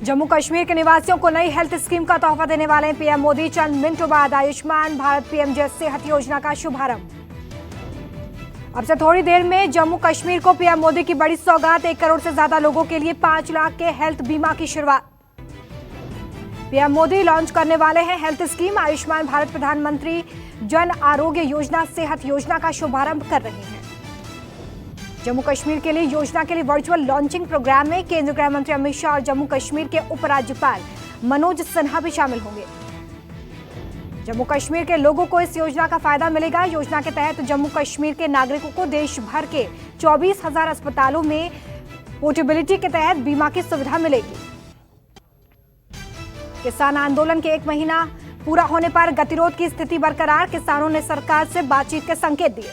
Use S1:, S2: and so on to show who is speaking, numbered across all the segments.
S1: जम्मू कश्मीर के निवासियों को नई हेल्थ स्कीम का तोहफा देने वाले हैं पीएम मोदी। चंद मिनटों बाद आयुष्मान भारत पीएमजे सेहत योजना का शुभारंभ। अब से थोड़ी देर में जम्मू कश्मीर को पीएम मोदी की बड़ी सौगात। 1 करोड़ से ज्यादा लोगों के लिए 5 लाख के हेल्थ बीमा की शुरुआत। पीएम मोदी लॉन्च करने वाले हैं हेल्थ स्कीम। आयुष्मान भारत प्रधानमंत्री जन आरोग्य योजना सेहत योजना का शुभारंभ कर रहे हैं। जम्मू कश्मीर के लिए योजना के लिए वर्चुअल लॉन्चिंग प्रोग्राम में केंद्रीय गृह मंत्री अमित शाह और जम्मू कश्मीर के उपराज्यपाल मनोज सिन्हा भी शामिल होंगे। जम्मू कश्मीर के लोगों को इस योजना का फायदा मिलेगा। योजना के तहत जम्मू कश्मीर के नागरिकों को देश भर के 24,000 अस्पतालों में पोर्टेबिलिटी के तहत बीमा की सुविधा मिलेगी। किसान आंदोलन के 1 महीना पूरा होने पर गतिरोध की स्थिति बरकरार। किसानों ने सरकार से बातचीत के संकेत दिए।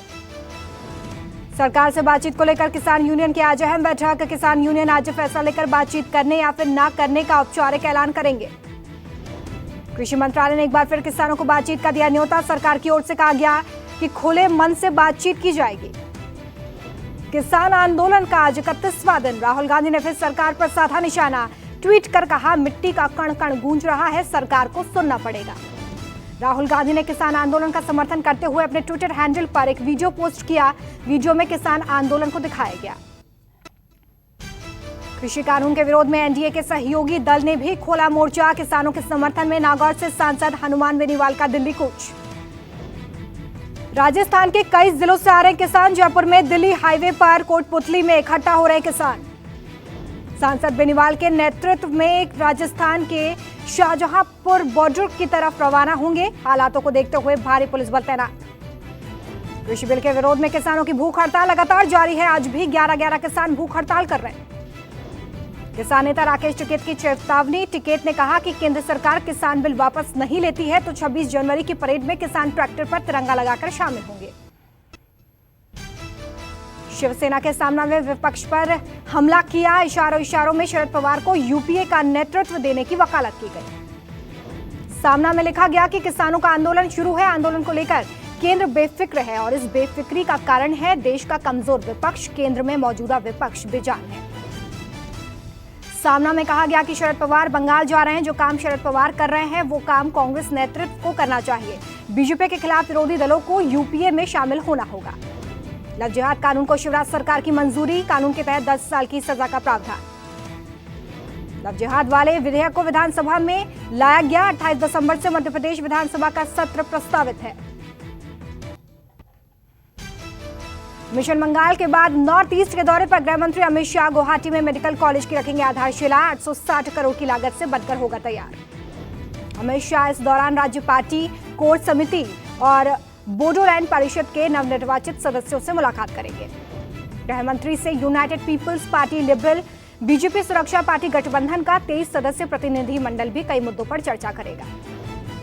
S1: सरकार से बातचीत को लेकर किसान यूनियन की आज अहम बैठक। किसान यूनियन आज फैसला लेकर बातचीत करने या फिर ना करने का औपचारिक ऐलान करेंगे। कृषि मंत्रालय ने एक बार फिर किसानों को बातचीत का दिया न्योता। सरकार की ओर से कहा गया कि खुले मन से बातचीत की जाएगी। किसान आंदोलन का आज 31वां दिन। राहुल गांधी ने फिर सरकार पर साधा निशाना। ट्वीट कर कहा, मिट्टी का कण कण गूंज रहा है, सरकार को सुनना पड़ेगा। राहुल गांधी ने किसान आंदोलन का समर्थन करते हुए अपने ट्विटर हैंडल पर एक वीडियो पोस्ट किया। वीडियो में किसान आंदोलन को दिखाया गया। कृषि कानून के विरोध में एनडीए के सहयोगी दल ने भी खोला मोर्चा। किसानों के समर्थन में नागौर से सांसद हनुमान बेनीवाल का दिल्ली कूच। राजस्थान के कई जिलों से आ रहे किसान जयपुर में दिल्ली हाईवे पर कोटपुतली में इकट्ठा हो रहे किसान। सांसद बेनीवाल के नेतृत्व में राजस्थान के शाहजहांपुर बॉर्डर की तरफ रवाना होंगे। हालातों को देखते हुए भारी पुलिस बल तैनात। कृषि बिल के विरोध में किसानों की भूख हड़ताल लगातार जारी है। आज भी 11 किसान भूख हड़ताल कर रहे हैं। किसान नेता राकेश टिकैत की चेतावनी। टिकैत ने कहा कि केंद्र सरकार किसान बिल वापस नहीं लेती है तो 26 जनवरी की परेड में किसान ट्रैक्टर पर तिरंगा लगाकर शामिल होंगे। शिवसेना के सामना में विपक्ष पर हमला किया। इशारों में शरद पवार को यूपीए का नेतृत्व देने की वकालत की गई। सामना में लिखा गया कि किसानों का आंदोलन शुरू है। आंदोलन को लेकर केंद्र बेफिक्र है और इस बेफिक्री का कारण है देश का कमजोर विपक्ष। केंद्र में मौजूदा विपक्ष बेजान है। सामना में कहा गया कि शरद पवार बंगाल जा रहे हैं। जो काम शरद पवार कर रहे हैं वो काम कांग्रेस नेतृत्व को करना चाहिए। बीजेपी के खिलाफ विरोधी दलों को यूपीए में शामिल होना होगा। लव जिहाद कानून को शिवराज सरकार की मंजूरी। कानून के तहत 10 साल की सजा का प्रावधान। लव जिहाद वाले विधेयक को विधानसभा में लाया गया। 28 दिसंबर से मध्य प्रदेश विधानसभा का सत्र प्रस्तावित है। मिशन मंगाल के बाद नॉर्थ ईस्ट के दौरे पर गृह मंत्री अमित शाह गुवाहाटी में मेडिकल कॉलेज की रखेंगे आधारशिला। 860 करोड़ की लागत से बनकर होगा तैयार। अमित शाह इस दौरान राज्य पार्टी कोर समिति और बोडोलैंड परिषद के नवनिर्वाचित सदस्यों से मुलाकात करेंगे। गृह मंत्री से यूनाइटेड पीपल्स पार्टी, लिबरल, बीजेपी सुरक्षा पार्टी गठबंधन का 23 सदस्य प्रतिनिधि मंडल भी कई मुद्दों पर चर्चा करेगा।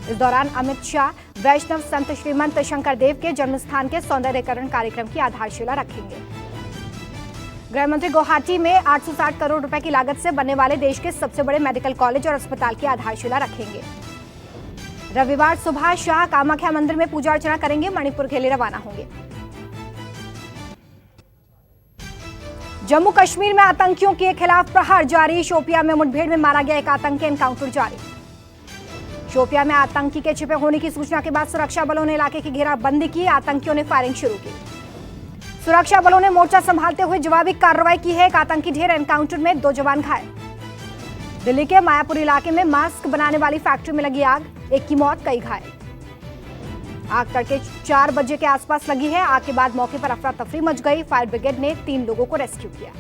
S1: इस दौरान अमित शाह वैष्णव संत श्रीमंत शंकर देव के जन्मस्थान के सौंदर्यीकरण कार्यक्रम की आधारशिला रखेंगे। गृह मंत्री गुवाहाटी में 860 करोड़ रुपए की लागत से बनने वाले देश के सबसे बड़े मेडिकल कॉलेज और अस्पताल की आधारशिला रखेंगे। रविवार सुबह शाह कामाख्या मंदिर में पूजा अर्चना करेंगे। मणिपुर के लिए रवाना होंगे। जम्मू कश्मीर में आतंकियों के खिलाफ प्रहार जारी। शोपियां में मुठभेड़ में मारा गया एक आतंकी। एनकाउंटर जारी। शोपियां में आतंकी के छिपे होने की सूचना के बाद सुरक्षा बलों ने इलाके की घेराबंदी की। आतंकियों ने फायरिंग शुरू की। सुरक्षा बलों ने मोर्चा संभालते हुए जवाबी कार्रवाई की है। एक आतंकी ढेर। एनकाउंटर में 2 जवान घायल। दिल्ली के मायापुर इलाके में मास्क बनाने वाली फैक्ट्री में लगी आग। 1 की मौत, कई घायल। आग तड़के 4 बजे के आसपास लगी है। आग के बाद मौके पर अफरा तफरी मच गई। फायर ब्रिगेड ने 3 लोगों को रेस्क्यू किया।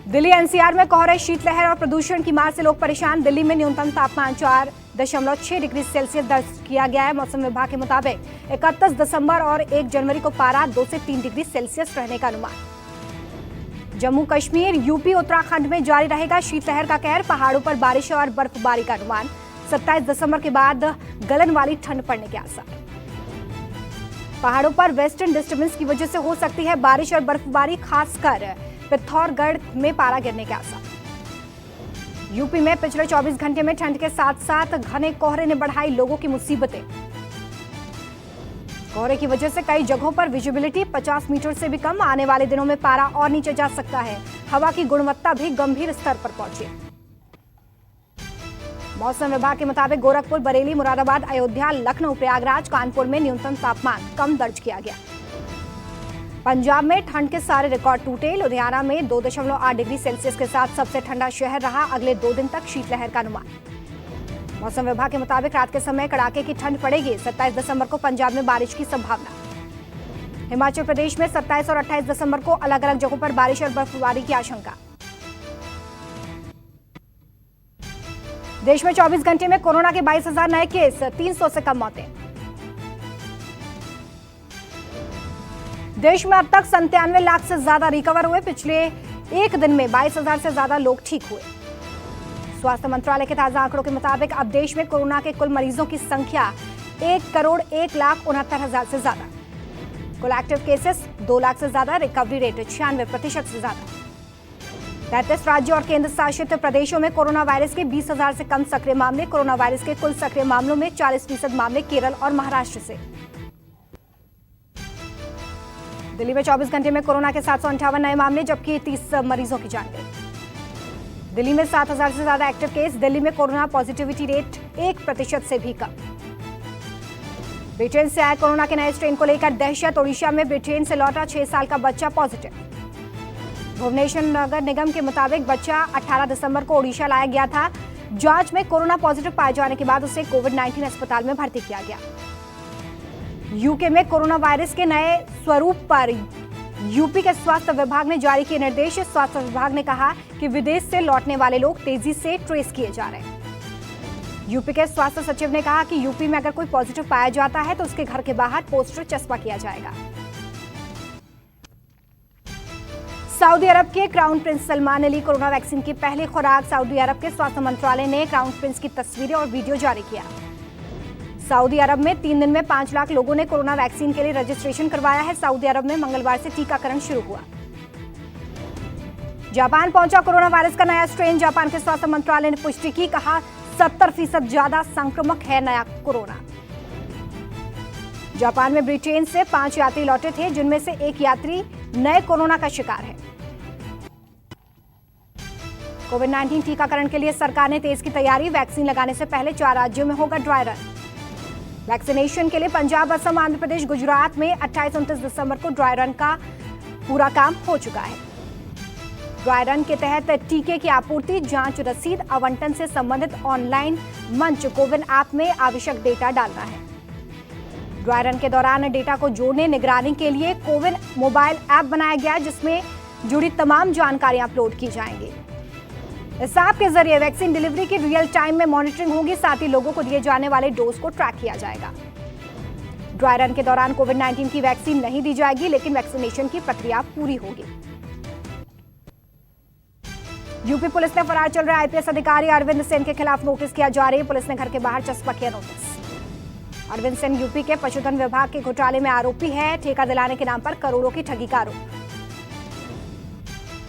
S1: दिल्ली एनसीआर में कोहरे, शीतलहर और प्रदूषण की मार से लोग परेशान। दिल्ली में न्यूनतम तापमान 4.6 डिग्री सेल्सियस दर्ज किया गया है। मौसम विभाग के मुताबिक 31 दिसंबर और 1 जनवरी को पारा 2 से 3 डिग्री सेल्सियस रहने का अनुमान। जम्मू कश्मीर, यूपी, उत्तराखंड में जारी रहेगा शीतलहर का कहर। पहाड़ों पर बारिश और बर्फबारी का अनुमान। 27 दिसंबर के बाद गलन वाली ठंड पड़ने के आसार। पहाड़ों पर वेस्टर्न डिस्टर्बेंस की वजह से हो सकती है बारिश और बर्फबारी, खासकर पिथौरागढ़ में पारा गिरने के आसार। यूपी में पिछले 24 घंटे में ठंड के साथ साथ घने कोहरे ने बढ़ाई लोगों की मुसीबतें। कोहरे की वजह से कई जगहों पर विजिबिलिटी 50 मीटर से भी कम। आने वाले दिनों में पारा और नीचे जा सकता है। हवा की गुणवत्ता भी गंभीर स्तर पर पहुंची। मौसम विभाग के मुताबिक गोरखपुर, बरेली, मुरादाबाद, अयोध्या, लखनऊ, प्रयागराज, कानपुर में न्यूनतम तापमान कम दर्ज किया गया। पंजाब में ठंड के सारे रिकॉर्ड टूटे। लुधियाना में 2.8 डिग्री सेल्सियस के साथ सबसे ठंडा शहर रहा। अगले 2 दिन तक शीतलहर का अनुमान। मौसम विभाग के मुताबिक रात के समय कड़ाके की ठंड पड़ेगी। 27 दिसंबर को पंजाब में बारिश की संभावना। हिमाचल प्रदेश में 27 और 28 दिसंबर को अलग अलग जगहों पर बारिश और बर्फबारी की आशंका। देश में 24 घंटे में कोरोना के 22,000 नए केस, 300 से कम मौतें। देश में अब तक 97 लाख से ज्यादा रिकवर हुए। पिछले एक दिन में 22,000 से ज्यादा लोग ठीक हुए। स्वास्थ्य मंत्रालय के ताजा आंकड़ों के मुताबिक अब देश में कोरोना के कुल मरीजों की संख्या 1,01,69,000 से ज्यादा। कुल एक्टिव केसेस 2 लाख से ज्यादा। रिकवरी रेट 96% से ज्यादा। 33 राज्यों और केंद्र शासित प्रदेशों में कोरोना वायरस के 20,000 से कम सक्रिय मामले। कोरोना वायरस के कुल सक्रिय मामलों में 40% मामले केरल और महाराष्ट्र से। दिल्ली में 24 घंटे में कोरोना के 758 नए मामले, जबकि 30 मरीजों की जान गई। दिल्ली में 7,000 से ज्यादा एक्टिव केस। दिल्ली में कोरोना पॉजिटिविटी रेट 1% से भी कम। ब्रिटेन से आए कोरोना के नए स्ट्रेन को लेकर दहशत। ओडिशा में ब्रिटेन से लौटा 6 साल का बच्चा पॉजिटिव। भुवनेश्वर नगर निगम के मुताबिक बच्चा 18 दिसंबर को ओडिशा लाया गया था। जांच में कोरोना पॉजिटिव पाए जाने के बाद उसे कोविड-19 अस्पताल में भर्ती किया गया। यूके में कोरोना वायरस के नए स्वरूप पर यूपी के स्वास्थ्य विभाग ने जारी किए निर्देश। स्वास्थ्य विभाग ने कहा कि विदेश से लौटने वाले लोग तेजी से ट्रेस किए जा रहे हैं। यूपी के स्वास्थ्य सचिव ने कहा कि यूपी में अगर कोई पॉजिटिव पाया जाता है तो उसके घर के बाहर पोस्टर चस्पा किया जाएगा। सऊदी अरब के क्राउन प्रिंस सलमान ने ली कोरोना वैक्सीन की पहली खुराक। सऊदी अरब के स्वास्थ्य मंत्रालय ने क्राउन प्रिंस की तस्वीरें और वीडियो जारी किया। सऊदी अरब में 3 दिन में 5 लाख लोगों ने कोरोना वैक्सीन के लिए रजिस्ट्रेशन करवाया है। सऊदी अरब में मंगलवार से टीकाकरण शुरू हुआ। जापान पहुंचा कोरोना वायरस का नया स्ट्रेन। जापान के स्वास्थ्य मंत्रालय ने पुष्टि की। कहा 70% ज्यादा संक्रामक है नया कोरोना। जापान में ब्रिटेन से 5 यात्री लौटे थे, जिनमें से एक यात्री नए कोरोना का शिकार है। कोविड-19 टीकाकरण के लिए सरकार ने तेज की तैयारी। वैक्सीन लगाने से पहले 4 राज्यों में होगा ड्राई रन। वैक्सीनेशन के लिए पंजाब, असम, आंध्र प्रदेश, गुजरात में 28-29 दिसंबर को ड्राई रन का पूरा काम हो चुका है। ड्राई रन के तहत टीके की आपूर्ति, जांच, रसीद, आवंटन से संबंधित ऑनलाइन मंच कोविन ऐप में आवश्यक डेटा डालना है। ड्राई रन के दौरान डेटा को जोड़ने, निगरानी के लिए कोविन मोबाइल ऐप बनाया गया, जिसमें जुड़ी तमाम जानकारियां अपलोड की जाएंगी। इस ऐप के जरिए वैक्सीन डिलीवरी की रियल टाइम में मॉनिटरिंग होगी। साथ ही लोगों को दिए जाने वाले डोज को ट्रैक किया जाएगा। ड्राई रन के दौरान कोविड-19 की वैक्सीन नहीं दी जाएगी, लेकिन वैक्सीनेशन की प्रक्रिया पूरी होगी। यूपी पुलिस ने फरार चल रहे आईपीएस अधिकारी अरविंद सेन के खिलाफ नोटिस किया जारी। पुलिस ने घर के बाहर चस्पा किया नोटिस। अरविंद सेन यूपी के पशुधन विभाग के घोटाले में आरोपी है। ठेका दिलाने के नाम पर करोड़ों की ठगी का आरोप।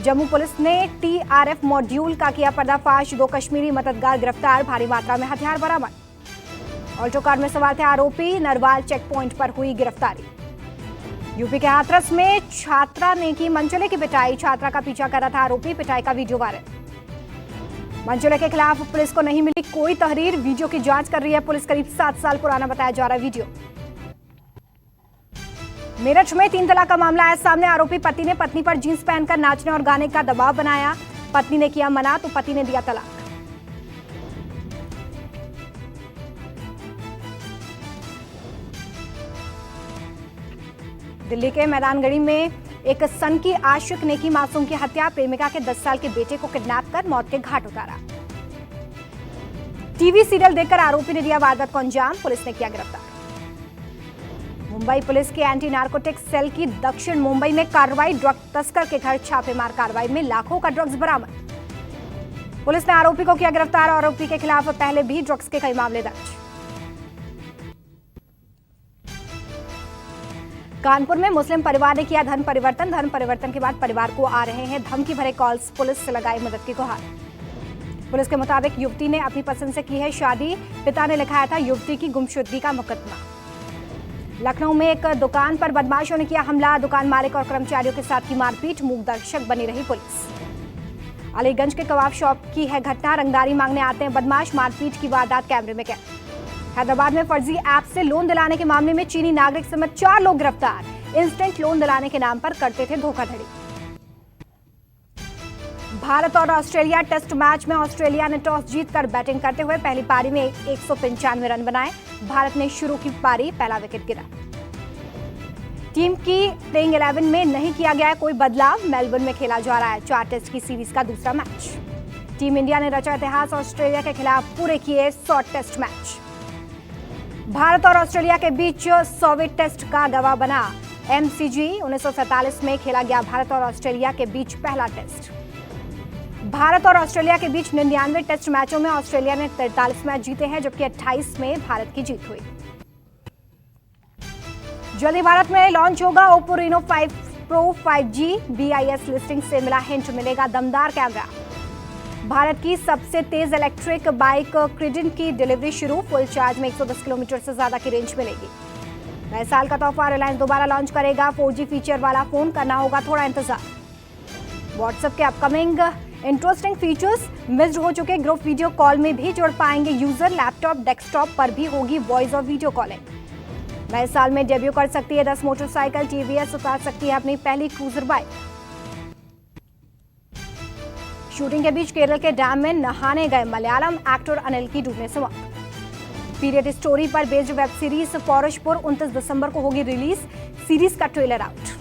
S1: जम्मू पुलिस ने टीआरएफ मॉड्यूल का किया पर्दाफाश। 2 कश्मीरी मददगार गिरफ्तार। भारी मात्रा में हथियार बरामद। ऑल्टो कार में सवार थे आरोपी। नरवाल चेक पॉइंट पर हुई गिरफ्तारी। यूपी के हाथरस में छात्रा ने की मनचले की पिटाई। छात्रा का पीछा कर रहा था आरोपी। पिटाई का वीडियो वायरल। मनचले के खिलाफ पुलिस को नहीं मिली कोई तहरीर। वीडियो की जांच कर रही है पुलिस। करीब 7 साल पुराना बताया जा रहा है वीडियो। मेरठ में 3 तलाक का मामला आया सामने। आरोपी पति ने पत्नी पर जींस पहनकर नाचने और गाने का दबाव बनाया। पत्नी ने किया मना तो पति ने दिया तलाक। दिल्ली के मैदानगढ़ी में एक सन की आशिक ने की मासूम की हत्या। प्रेमिका के 10 साल के बेटे को किडनैप कर मौत के घाट उतारा। टीवी सीरियल देखकर आरोपी ने दिया वारदात को अंजाम। पुलिस ने किया गिरफ्तार। मुंबई पुलिस के एंटी नार्कोटिक्स सेल की दक्षिण मुंबई में कार्रवाई। ड्रग तस्कर के घर छापेमार कार्रवाई में लाखों का ड्रग्स बरामद। पुलिस ने आरोपी को किया गिरफ्तार। आरोपी के खिलाफ पहले भी ड्रग्स के कई मामले दर्ज। कानपुर में मुस्लिम परिवार ने किया धर्म परिवर्तन। धर्म परिवर्तन के बाद परिवार को आ रहे हैं धमकी भरे कॉल्स। पुलिस से लगाई मदद की गुहार। पुलिस के मुताबिक युवती ने अपनी पसंद से की है शादी। पिता ने लिखाया था युवती की गुमशुदगी का मुकदमा। लखनऊ में एक दुकान पर बदमाशों ने किया हमला, दुकान मालिक और कर्मचारियों के साथ की मारपीट, मूक दर्शक बनी रही पुलिस। अलीगंज के कबाब शॉप की है घटना, रंगदारी मांगने आते हैं बदमाश, मारपीट की वारदात कैमरे में कैद। हैदराबाद में फर्जी ऐप से लोन दिलाने के मामले में चीनी नागरिक समेत 4 लोग गिरफ्तार, इंस्टेंट लोन दिलाने के नाम पर करते थे धोखाधड़ी। भारत और ऑस्ट्रेलिया टेस्ट मैच में ऑस्ट्रेलिया ने टॉस जीतकर बैटिंग करते हुए पहली पारी में 195 रन बनाए। भारत ने शुरू की पारी पहला विकेट गिरा। टीम की प्लेइंग 11 में नहीं किया गया है कोई बदलाव, मेलबर्न में खेला जा रहा है 4 टेस्ट की सीरीज का दूसरा मैच। टीम इंडिया ने रचा इतिहास, ऑस्ट्रेलिया के खिलाफ पूरे किए 100 टेस्ट मैच। भारत और ऑस्ट्रेलिया के बीच 100वें टेस्ट का गवाह बना MCG। 1947 में खेला गया भारत और ऑस्ट्रेलिया के बीच पहला टेस्ट। भारत और ऑस्ट्रेलिया के बीच 99 टेस्ट मैचों में ऑस्ट्रेलिया ने 43 मैच जीते हैं, जबकि 28 में भारत की जीत हुई। जल्दी भारत में लॉन्च होगा Oppo Reno 5 Pro 5G, BIS listing से मिला हिंट, मिलेगा दमदार कैमरा। भारत की सबसे तेज इलेक्ट्रिक बाइक क्रिडन की डिलीवरी शुरू, फुल चार्ज में 110 किलोमीटर से ज्यादा की रेंज मिलेगी। नए साल का तोहफा रिलायंस दोबारा लॉन्च करेगा 4G फीचर वाला फोन, करना होगा थोड़ा इंतजार। व्हाट्सएप के अपकमिंग इंटरेस्टिंग फीचर्स, मिस्ड हो चुके ग्रुप वीडियो कॉल में भी जुड़ पाएंगे यूजर, लैपटॉप डेस्कटॉप पर भी होगी वॉइस और वीडियो कॉलिंग। नए साल में डेब्यू कर सकती है 10 मोटरसाइकिल, TVS उतार सकती है अपनी पहली क्रूजर बाइक। शूटिंग के बीच केरल के डैम में नहाने गए मलयालम एक्टर अनिल की डूबने से मौत। पीरियड स्टोरी पर बेस्ड वेब सीरीज पौरुषपुर 29 दिसंबर को होगी रिलीज, सीरीज का ट्रेलर आउट।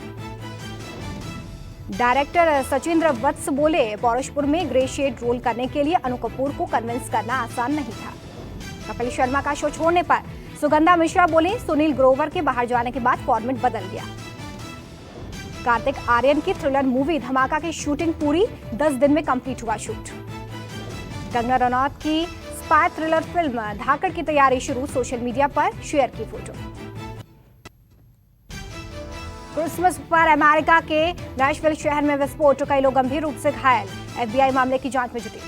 S1: डायरेक्टर सचिंद्र वत्स बोले, पौरुषपुर में ग्रे शेड रोल करने के लिए अनु कपूर को कन्विंस करना आसान नहीं था। कपिल शर्मा का शो छोड़ने पर सुगंधा मिश्रा बोली, सुनील ग्रोवर के बाहर जाने के बाद फॉर्मेट बदल गया। कार्तिक आर्यन की थ्रिलर मूवी धमाका की शूटिंग पूरी, 10 दिन में कंप्लीट हुआ शूट। कंगना रनौत की स्पाई थ्रिलर फिल्म धाकड़ की तैयारी शुरू, सोशल मीडिया पर शेयर की फोटो। क्रिसमस पर अमेरिका के नैशविल शहर में विस्फोट, कई लोग गंभीर रूप से घायल, FBI मामले की जांच में जुटी।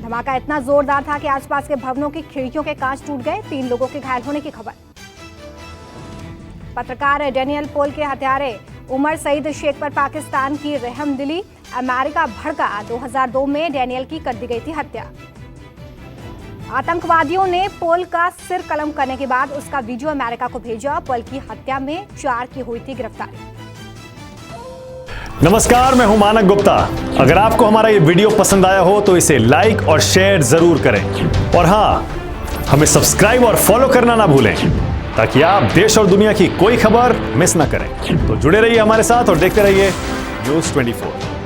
S1: धमाका इतना जोरदार था कि आसपास के भवनों की खिड़कियों के कांच टूट गए, 3 लोगों के घायल होने की खबर। पत्रकार डेनियल पोल के हत्यारे उमर सईद शेख पर पाकिस्तान की रहमदिली, अमेरिका भड़का, 2002 में डेनियल की कर दी गई थी हत्या। आतंकवादियों ने पोल का सिर कलम करने के बाद उसका वीडियो अमेरिका को भेजा। पोल की हत्या में 4 की हुई थी गिरफ्तारी।
S2: नमस्कार, मैं हूं मानक गुप्ता। अगर आपको हमारा ये वीडियो पसंद आया हो तो इसे लाइक और शेयर जरूर करें, और हाँ, हमें सब्सक्राइब और फॉलो करना ना भूलें ताकि आप देश और दुनिया की कोई खबर मिस ना करें। तो जुड़े रहिए हमारे साथ और देखते रहिए News 24।